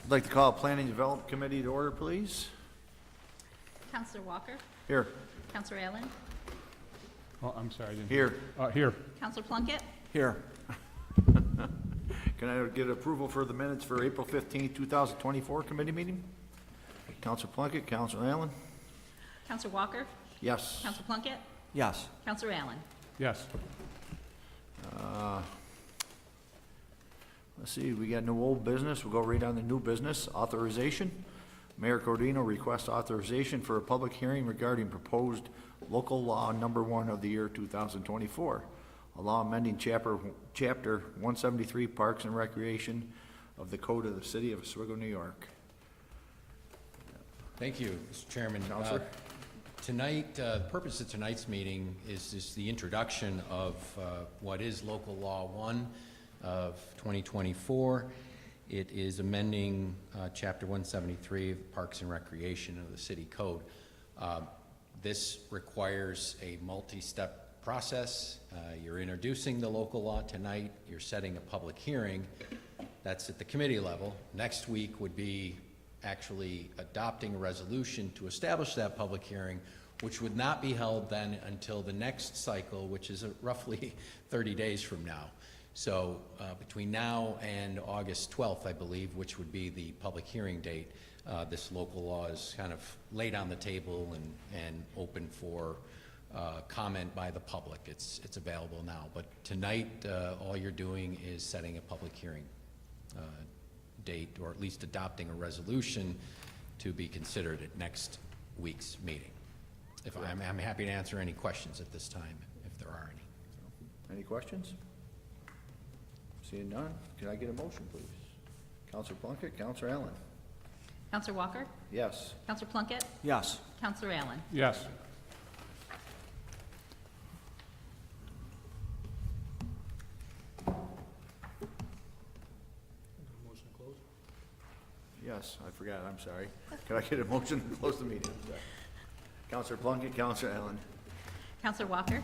I'd like to call Planning and Development Committee to order, please. Counselor Walker, Here. Counselor Allen, Oh, I'm sorry, I didn't. Here. Here. Counselor Plunkett, Here. Can I get approval for the minutes for April 15th, 2024 committee meeting? Counselor Plunkett, Counselor Allen? Counselor Walker, Yes. Counselor Plunkett, Yes. Counselor Allen. Yes. Let's see, we got no old business. We'll go right on to new business. Authorization. Mayor Cordino requests authorization for a public hearing regarding proposed local law number 1 of the year 2024. A law amending chapter 173 Parks and Recreation of the Code of the City of Oswego, New York. Thank you, Mr. Chairman. Counselor? Tonight, the purpose of tonight's meeting is just the introduction of what is Local Law 1 of 2024. It is amending Chapter 173 of Parks and Recreation of the City Code. This requires a multi-step process. You're introducing the local law tonight. You're setting a public hearing. That's at the committee level. Next week would be actually adopting a resolution to establish that public hearing, which would not be held then until the next cycle, which is roughly 30 days from now. So between now and August 12th, I believe, which would be the public hearing date, this local law is kind of laid on the table and open for comment by the public. It's available now. But tonight, all you're doing is setting a public hearing date, or at least adopting a resolution to be considered at next week's meeting. If I'm happy to answer any questions at this time, if there are any. Any questions? Seeing none, can I get a motion, please? Counselor Plunkett, Counselor Allen? Counselor Walker, Yes. Counselor Plunkett, Yes. Counselor Allen. Yes. Yes, I forgot, I'm sorry. Can I get a motion to close the meeting? I'm sorry. Counselor Plunkett, Counselor Allen? Counselor Walker,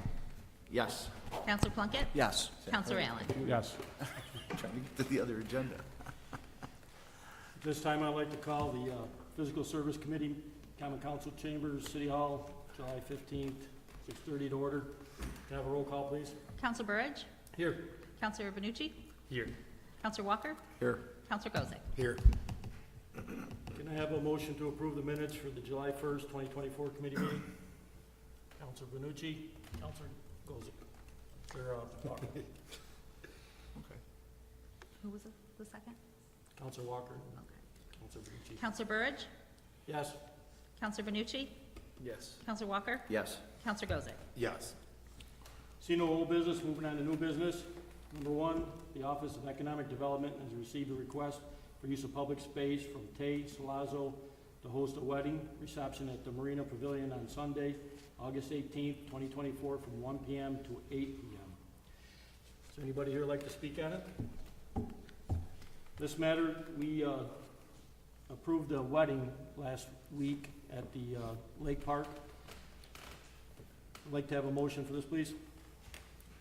Yes. Counselor Plunkett, Yes. Counselor Allen. Yes. Trying to get to the other agenda. This time I'd like to call the Physical Service Committee, Common Council Chambers, City Hall, July 15th, 6:30 to order. Can I have a roll call, please? Counselor Burridge, Here. Counselor Benucci, Here. Counselor Walker, Here. Counselor Gozek. Here. Can I have a motion to approve the minutes for the July 1st, 2024 committee meeting? Counselor Benucci, Counselor Gozik. Or, Walker. Okay. Who was the second? Counselor Walker. Okay. Counselor Benucci. Counselor Burridge, Yes. Counselor Benucci, Yes. Counselor Walker, Yes. Counselor Gozek. Yes. See no old business, moving on to new business. Number 1, the Office of Economic Development has received a request for use of public space from Tay Salazzo to host a wedding reception at the Marina Pavilion on Sunday, August 18th, 2024, from 1 p.m. to 8 p.m. Is there anybody here like to speak on it? This matter, we approved a wedding last week at the Lake Park. I'd like to have a motion for this, please.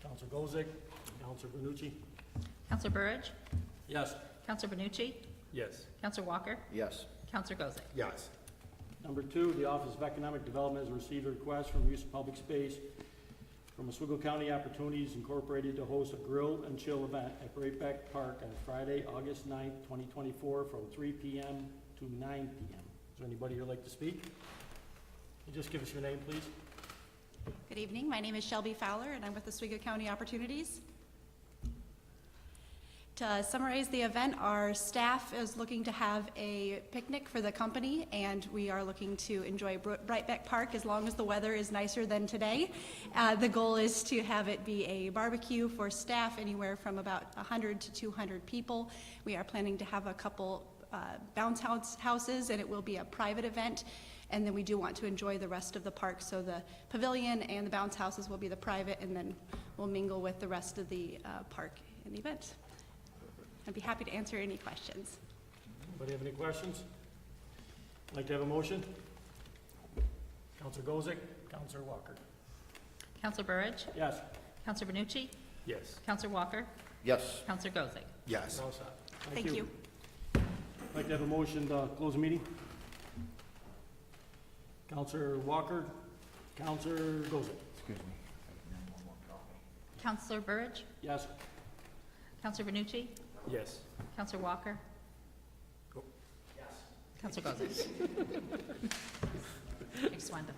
Counselor Gozik, Counselor Benucci. Counselor Burridge, Yes. Counselor Benucci, Yes. Counselor Walker, Yes. Counselor Gozek. Yes. Number 2, the Office of Economic Development has received a request for use of public space from Oswego County Opportunities Incorporated to host a grill and chill event at Great Beck Park on Friday, August 9th, 2024, from 3 p.m. to 9 p.m. Is there anybody here like to speak? Can you just give us your name, please? Good evening. My name is Shelby Fowler, and I'm with Oswego County Opportunities. To summarize the event, our staff is looking to have a picnic for the company, and we are looking to enjoy Brightbeck Park as long as the weather is nicer than today. The goal is to have it be a barbecue for staff, anywhere from about 100 to 200 people. We are planning to have a couple bounce houses, and it will be a private event. And then we do want to enjoy the rest of the park, so the pavilion and the bounce houses will be the private, and then we'll mingle with the rest of the park in the event. I'd be happy to answer any questions. Anybody have any questions? Like to have a motion? Counselor Gozik, Counselor Walker. Counselor Burridge, Yes. Counselor Benucci, Yes. Counselor Walker, Yes. Counselor Gozek. Yes. We're all set. Thank you. I'd like to have a motion to close the meeting. Counselor Walker, Counselor Goza. Excuse me. Counselor Burridge, Yes. Counselor Benucci, Yes. Counselor Walker. Yes. Counselor Gozes. Thanks, Wanda.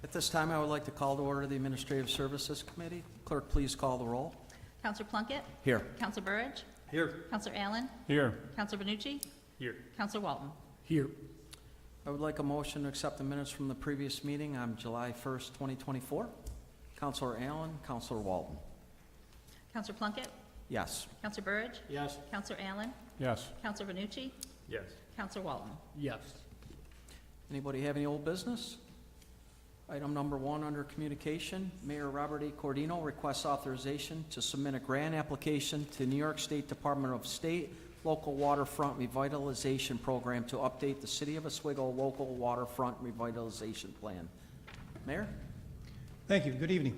At this time, I would like to call to order the Administrative Services Committee. Clerk, please call the roll. Counselor Plunkett, Here. Counselor Burridge, Here. Counselor Allen, Here. Counselor Benucci, Here. Counselor Walton. Here. I would like a motion to accept the minutes from the previous meeting on July 1st, 2024. Counselor Allen, Counselor Walton. Counselor Plunkett, Yes. Counselor Burridge, Yes. Counselor Allen, Yes. Counselor Benucci, Yes. Counselor Walton. Yes. Anybody have any old business? Item number 1 under communication, Mayor Robert A. Cordino requests authorization to submit a grant application to New York State Department of State Local Waterfront Revitalization Program to update the City of Oswego Local Waterfront Revitalization Plan. Mayor? Thank you. Good evening.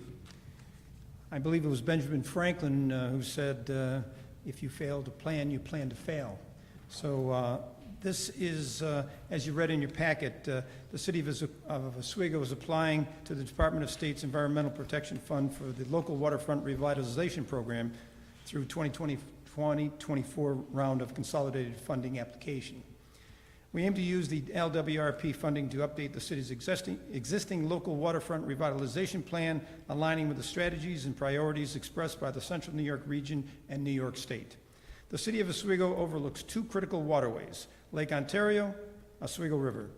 I believe it was Benjamin Franklin who said, if you fail to plan, you plan to fail. So this is, as you read in your packet, the City of Oswego is applying to the Department of State's Environmental Protection Fund for the Local Waterfront Revitalization Program through 2020-24 round of consolidated funding application. We aim to use the LWRP funding to update the city's existing local waterfront revitalization plan, aligning with the strategies and priorities expressed by the Central New York region and New York State. The City of Oswego overlooks 2 critical waterways, Lake Ontario, Oswego River,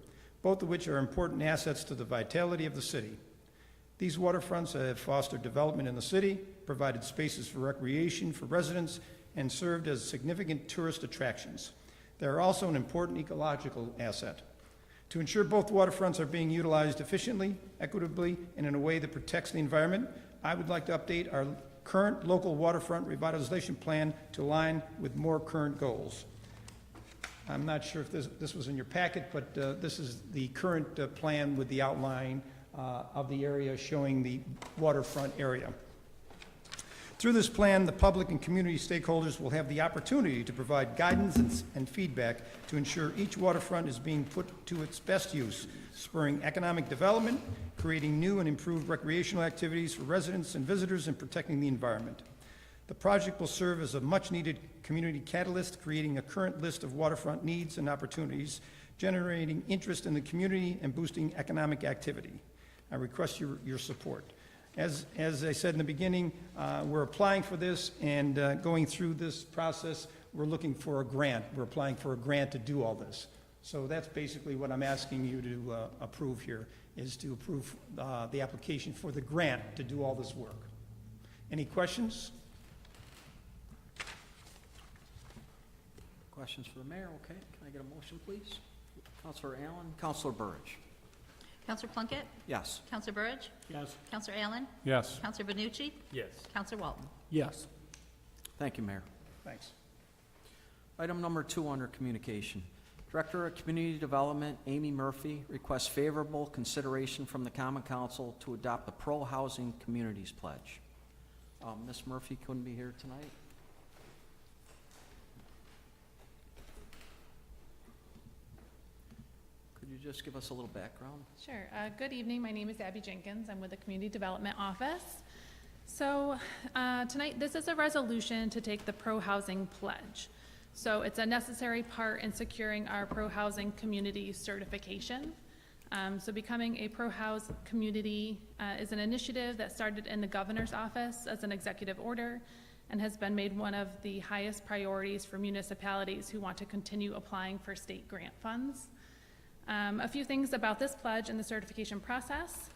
both of which are important assets to the vitality of the city. These waterfronts have fostered development in the city, provided spaces for recreation for residents, and served as significant tourist attractions. They are also an important ecological asset. To ensure both waterfronts are being utilized efficiently, equitably, and in a way that protects the environment, I would like to update our current local waterfront revitalization plan to align with more current goals. I'm not sure if this was in your packet, but this is the current plan with the outline of the area showing the waterfront area. Through this plan, the public and community stakeholders will have the opportunity to provide guidance and feedback to ensure each waterfront is being put to its best use, spurring economic development, creating new and improved recreational activities for residents and visitors, and protecting the environment. The project will serve as a much-needed community catalyst, creating a current list of waterfront needs and opportunities, generating interest in the community and boosting economic activity. I request your support. As I said in the beginning, we're applying for this, and going through this process, we're looking for a grant. We're applying for a grant to do all this. So that's basically what I'm asking you to approve here, is to approve the application for the grant to do all this work. Any questions? Questions for the mayor? Okay. Can I get a motion, please? Counselor Allen, Counselor Burridge. Counselor Plunkett, Yes. Counselor Burridge, Yes. Counselor Allen, Yes. Counselor Benucci, Yes. Counselor Walton. Yes. Thank you, Mayor. Thanks. Item number 2 under communication. Director of Community Development, Amy Murphy, requests favorable consideration from the Common Council to adopt the Pro-Housing Communities Pledge. Ms. Murphy couldn't be here tonight. Could you just give us a little background? Sure. Good evening. My name is Abby Jenkins. I'm with the Community Development Office. So tonight, this is a resolution to take the pro-housing pledge. So it's a necessary part in securing our pro-housing community certification. So becoming a pro-house community is an initiative that started in the governor's office as an executive order and has been made one of the highest priorities for municipalities who want to continue applying for state grant funds. A few things about this pledge and the certification process.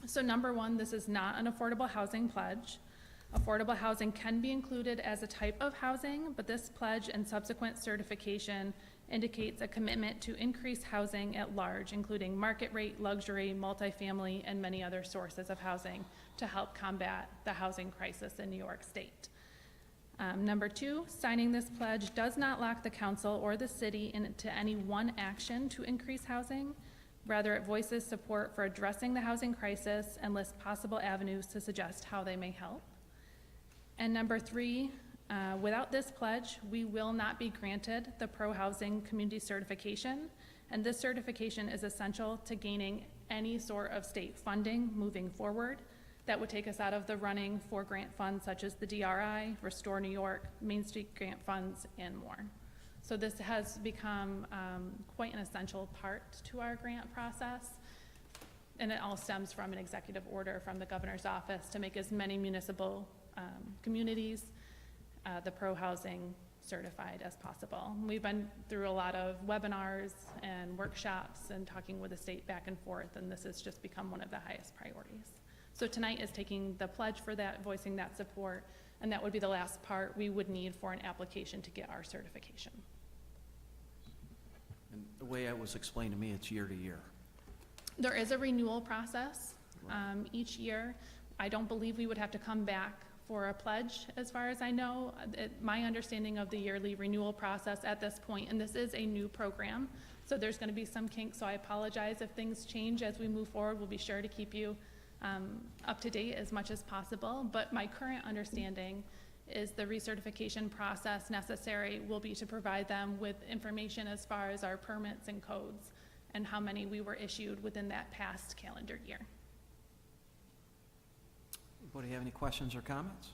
So number 1, this is not an affordable housing pledge. Affordable housing can be included as a type of housing, but this pledge and subsequent certification indicates a commitment to increase housing at large, including market rate, luxury, multifamily, and many other sources of housing to help combat the housing crisis in New York State. Number 2, signing this pledge does not lock the council or the city into any one action to increase housing. Rather, it voices support for addressing the housing crisis and lists possible avenues to suggest how they may help. And number 3, Without this pledge, we will not be granted the Pro Housing Community Certification, and this certification is essential to gaining any sort of state funding moving forward that would take us out of the running for grant funds such as the DRI, Restore New York, Main Street Grant Funds, and more. So this has become quite an essential part to our grant process, and it all stems from an executive order from the governor's office to make as many municipal communities the pro housing certified as possible. We've been through a lot of webinars and workshops and talking with the state back and forth, and this has just become one of the highest priorities. So tonight is taking the pledge for that, voicing that support, and that would be the last part we would need for an application to get our certification. And the way it was explained to me, it's year to year. There is a renewal process each year. I don't believe we would have to come back for a pledge, as far as I know. My understanding of the yearly renewal process at this point, and this is a new program, so there's going to be some kinks, so I apologize if things change as we move forward. We'll be sure to keep you up to date as much as possible, but my current understanding is the recertification process necessary will be to provide them with information as far as our permits and codes and how many we were issued within that past calendar year. Anybody have any questions or comments?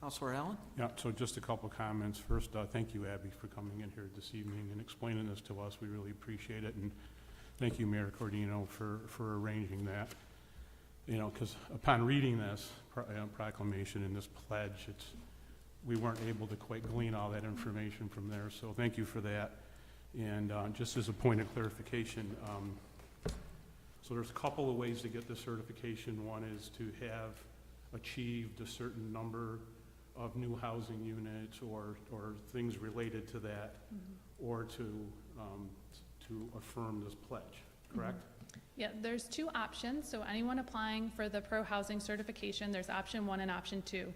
Counselor Allen? Yeah, so just a couple comments. First, thank you, Abby, for coming in here this evening and explaining this to us. We really appreciate it, and thank you, Mayor Cordino, for arranging that. You know, because upon reading this proclamation and this pledge, we weren't able to quite glean all that information from there, so thank you for that. And just as a point of clarification, so there's a couple of ways to get the certification. One is to have achieved a certain number of new housing units or things related to that, or to affirm this pledge, correct? Yeah, there's two options. So anyone applying for the pro housing certification, there's option 1 and option 2.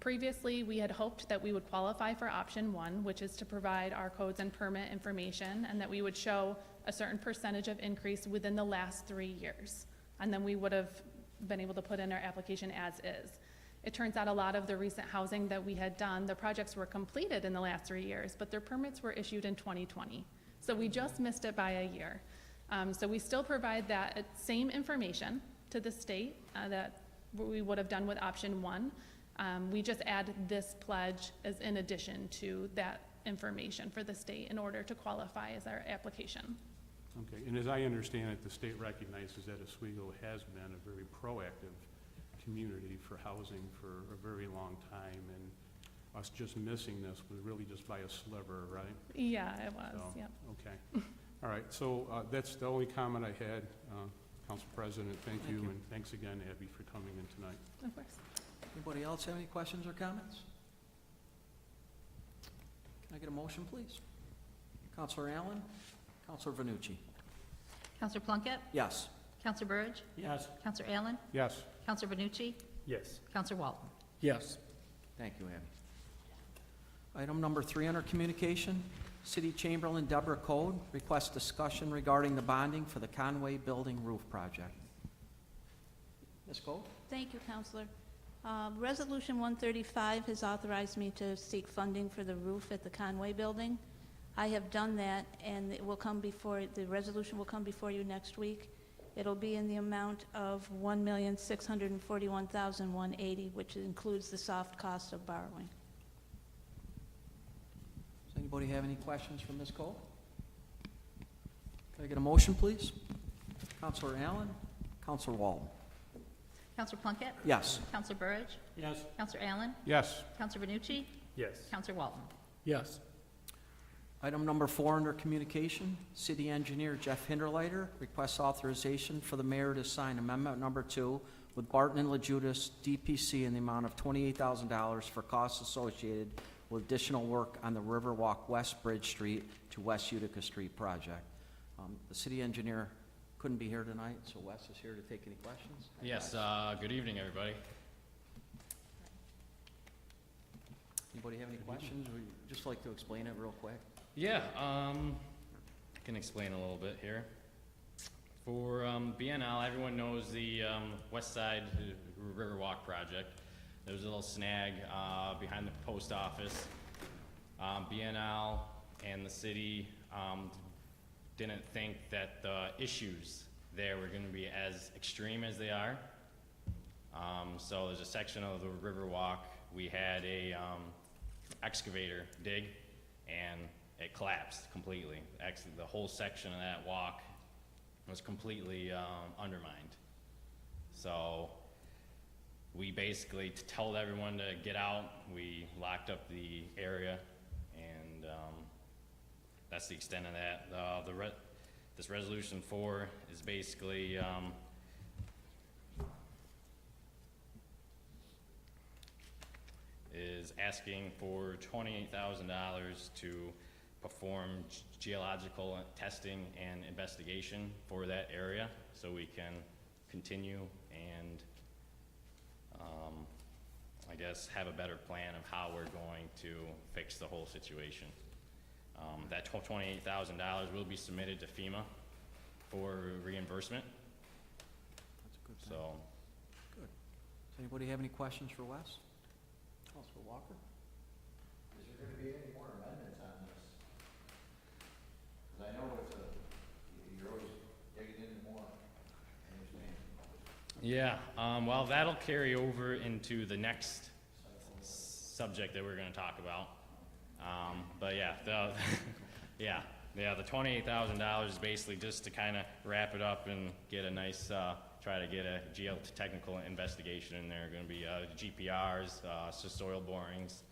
Previously, we had hoped that we would qualify for option 1, which is to provide our codes and permit information, and that we would show a certain percentage of increase within the last 3 years. And then we would have been able to put in our application as is. It turns out a lot of the recent housing that we had done, the projects were completed in the last 3 years, but their permits were issued in 2020. So we just missed it by a year. So we still provide that same information to the state that we would have done with option 1. We just add this pledge as in addition to that information for the state in order to qualify as our application. Okay, and as I understand it, the state recognizes that Oswego has been a very proactive community for housing for a very long time, and us just missing this was really just by a sliver, right? Yeah, it was, So, yep. Okay. All right, so that's the only comment I had, Council President. Thank you, and thanks again, Abby, for coming in tonight. Of course. Anybody else have any questions or comments? Can I get a motion, please? Counselor Allen? Counselor Vanucci? Counselor Plunkett? Yes. Counselor Burge? Yes. Counselor Allen? Yes. Counselor Vanucci? Yes. Counselor Walton? Yes. Thank you, Abby. Item number 3 under communication, City Chamberlain Deborah Code requests discussion regarding the bonding for the Conway Building roof project. Ms. Code? Thank you, Counselor. Resolution 135 has authorized me to seek funding for the roof at the Conway Building. I have done that, and it will come before, the resolution will come before you next week. It'll be in the amount of $1,641,180, which includes the soft cost of borrowing. Does anybody have any questions for Ms. Cole? Can I get a motion, please? Counselor Allen? Counselor Walton? Counselor Plunkett? Yes. Counselor Burge? Yes. Counselor Allen? Yes. Counselor Vanucci? Yes. Counselor Walton? Yes. Item number 4 under communication, City Engineer Jeff Hinderleiter requests authorization for the mayor to sign Amendment Number 2 with Barton and LaJudas DPC in the amount of $28,000 for costs associated with additional work on the Riverwalk West Bridge Street to West Utica Street project. The city engineer couldn't be here tonight, so Wes is here to take any questions. Yes, good evening, everybody. Anybody have any questions? Would you just like to explain it real quick? Yeah, I can explain a little bit here. For BNL, everyone knows the West Side Riverwalk project. there was a little snag, behind the post office. BNL and the city, didn't think that the issues there were gonna be as extreme as they are. So there's a section of the Riverwalk, we had a, excavator dig, and it collapsed completely. Actually, the whole section of that walk was completely, undermined. So we basically told everyone to get out, we locked up the area, and, that's the extent of that. This resolution 4 is basically, is asking for $28,000 to perform geological testing and investigation for that area, so we can continue and, I guess, have a better plan of how we're going to fix the whole situation. That $28,000 will be submitted to FEMA for reimbursement, That's a good thing. so. Good. Does anybody have any questions for Wes? Counselor Walker? Is there gonna be any more amendments on this? Because I know it's you're always digging into more, I understand. Yeah, well, that'll carry over into the next subject that we're gonna talk about. But yeah, the $28,000 is basically just to kind of wrap it up and get a nice, try to get a geotechnical investigation in there. Gonna be, GPRs, soil borings,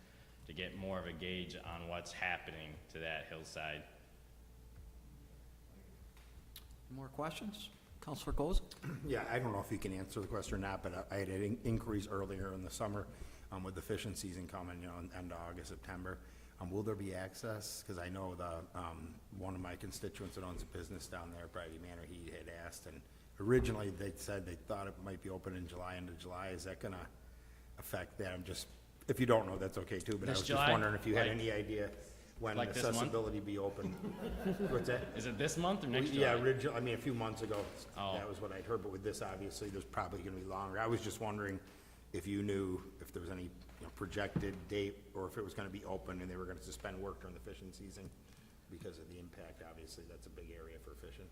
to get more of a gauge on what's happening to that hillside. Any more questions? Counselor Goza? Yeah, I don't know if you can answer the question or not, but I had an inquiries earlier in the summer with the fishing season coming, end of August, September. Will there be access? Because I know one of my constituents that owns a business down there, Brady Manor, he had asked, and originally they said they thought it might be open in July, end of July. Is that gonna affect that? If you don't know, that's okay too, but I This was July? just wondering if you had Like- any idea when like this month? accessibility be open. What's that? Is it this month or next Yeah, July? a few months ago, Oh. that was what I'd heard, but with this, obviously, there's probably gonna be longer. I was just wondering if you knew if there was any, projected date, or if it was gonna be open and they were gonna suspend work during the fishing season because of the impact. Obviously, that's a big area for fishing.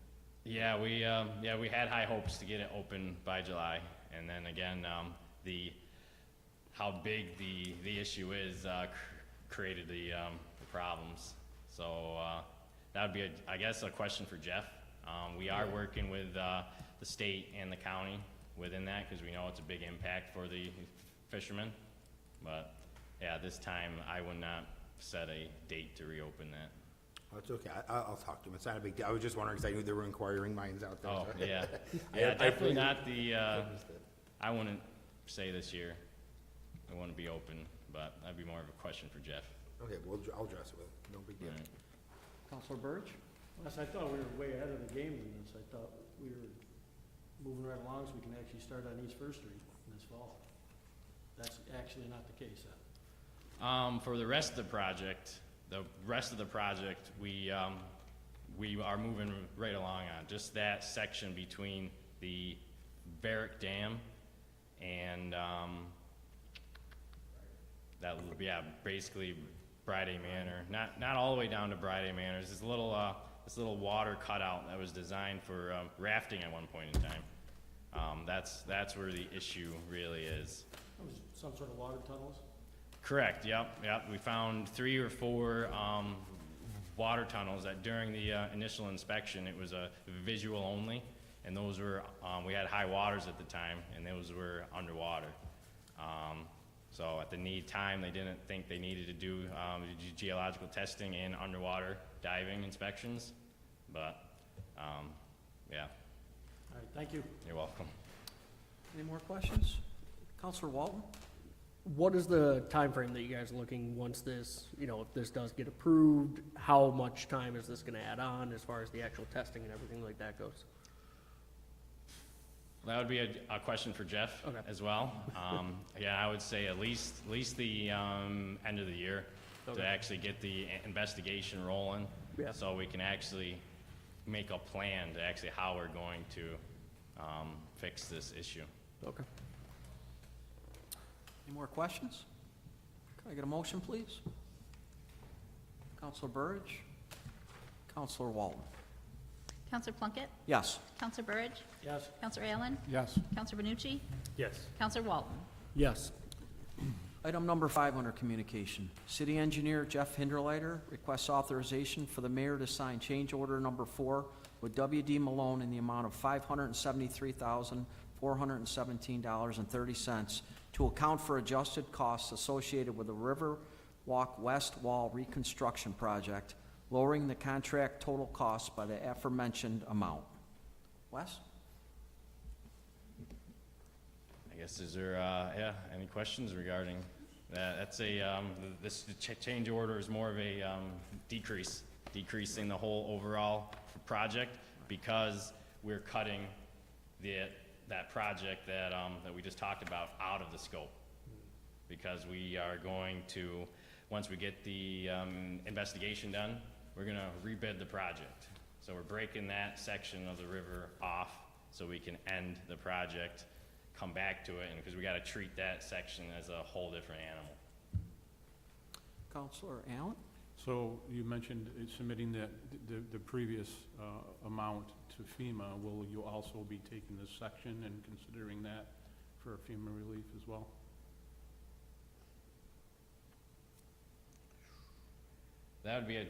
Yeah, we had high hopes to get it open by July, and then again, how big the issue is, created the problems. So, that would be, I guess, a question for Jeff. We are working with, the state and the county within that, because we know it's a big impact for the fishermen. But, yeah, this time, I would not set a date to reopen that. Oh, it's okay, I'll talk to him. It's not a big deal. I was just wondering, because I knew there were inquiring minds out there. Oh, so- yeah. I- Yeah, I definitely figured- not the, Understood. I wouldn't say this year. I wouldn't be open, but that'd be more of a question for Jeff. Okay, well, I'll address it with him. No big deal. Right. Counselor Burge? Yes, I thought we were way ahead of the game in this. I thought we were moving right along so we can actually start on East First Street this fall. That's actually not the case, For the rest of the project, we are moving right along on. Just that section between the Barrick Dam and, that, yeah, basically Friday Manor. Not all the way down to Friday Manor. There's this little water cutout that was designed for, rafting at one point in time. That's where the issue really is. That was some sort of water tunnels? Correct, yep. We found 3 or 4 water tunnels that during the initial inspection, it was a visual only, and those were, we had high waters at the time, and those were underwater. So at the time, they didn't think they needed to do geological testing and underwater diving inspections, but, yeah, All right, thank you. you're welcome. Any more questions? Counselor Walton? What is the time frame that you guys are looking once this, if this does get approved? How much time is this gonna add on as far as the actual testing and everything like that goes? That would be a question for Jeff Okay. as well. Yeah, I would say at least the end of the year Okay. to actually get the investigation rolling. Yeah. So we can actually make a plan to actually how we're going to fix this issue. Okay. Any more questions? Can I get a motion, please? Counselor Burridge? Counselor Walton? Counselor Plunkett? Yes. Counselor Burridge? Yes. Counselor Allen? Yes. Counselor Benucci? Yes. Counselor Walton? Yes. Item number 5 under communication. City Engineer Jeff Hinderleiter requests authorization for the mayor to sign change order number 4 with W.D. Malone in the amount of $573,417.30 to account for adjusted costs associated with the River Walk West Wall reconstruction project, lowering the contract total cost by the aforementioned amount. Wes? I guess, is there, any questions regarding that? That's this change order is more of a decreasing the whole overall project because we're cutting that project that we just talked about out of the scope. Because we are going to, once we get the investigation done, we're gonna rebid the project. So we're breaking that section of the river off so we can end the project, come back to it, and because we gotta treat that section as a whole different animal. Counselor Allen? So you mentioned submitting the previous amount to FEMA. Will you also be taking this section and considering that for FEMA relief as well? That would be a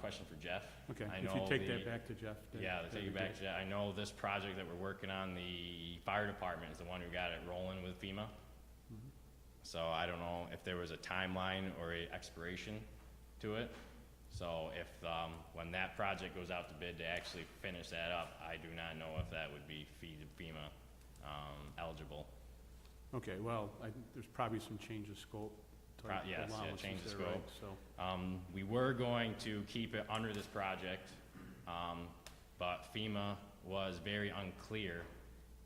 question for Jeff. Okay, I if you know take that back to Jeff. then Yeah, that'd take be it back great. to Jeff. I know this project that we're working on, the fire department is the one who got it rolling with FEMA. So I don't know if there was a timeline or a expiration to it. So if, when that project goes out to bid to actually finish that up, I do not know if that would be FEMA eligible. Okay, well, there's probably some change of scope. type Yes, yeah, allowances change the there, right? scope. So, We were going to keep it under this project, but FEMA was very unclear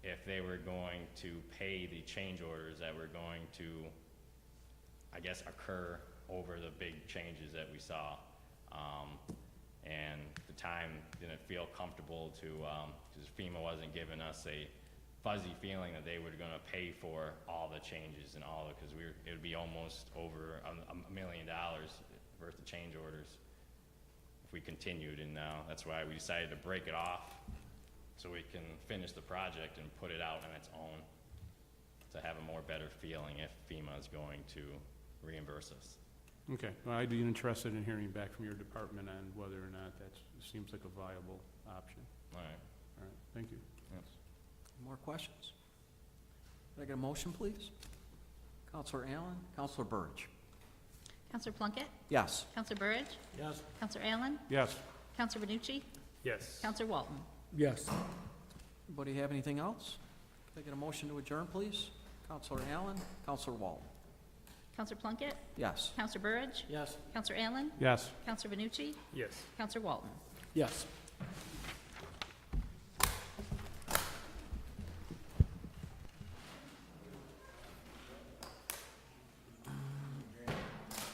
if they were going to pay the change orders that were going to, I guess, occur over the big changes that we saw. And the time didn't feel comfortable to, because FEMA wasn't giving us a fuzzy feeling that they were gonna pay for all the changes and all, because it would be almost over $1 million worth of change orders if we continued, and that's why we decided to break it off so we can finish the project and put it out on its own to have a more better feeling if FEMA is going to reimburse us. okay, well, I'd be interested in hearing back from your department on whether or not that seems like a viable option. All right. All right, thank you. Yes. More questions? Can I get a motion, please? Counselor Allen? Counselor Burridge? Counselor Plunkett? Yes. Counselor Burridge? Yes. Counselor Allen? Yes. Counselor Benucci? Yes. Counselor Walton? Yes. Anybody have anything else? Can I get a motion to adjourn, please? Counselor Allen? Counselor Walton? Counselor Plunkett? Yes. Counselor Burridge? Yes. Counselor Allen? Yes. Counselor Benucci? Yes. Counselor Walton? Yes.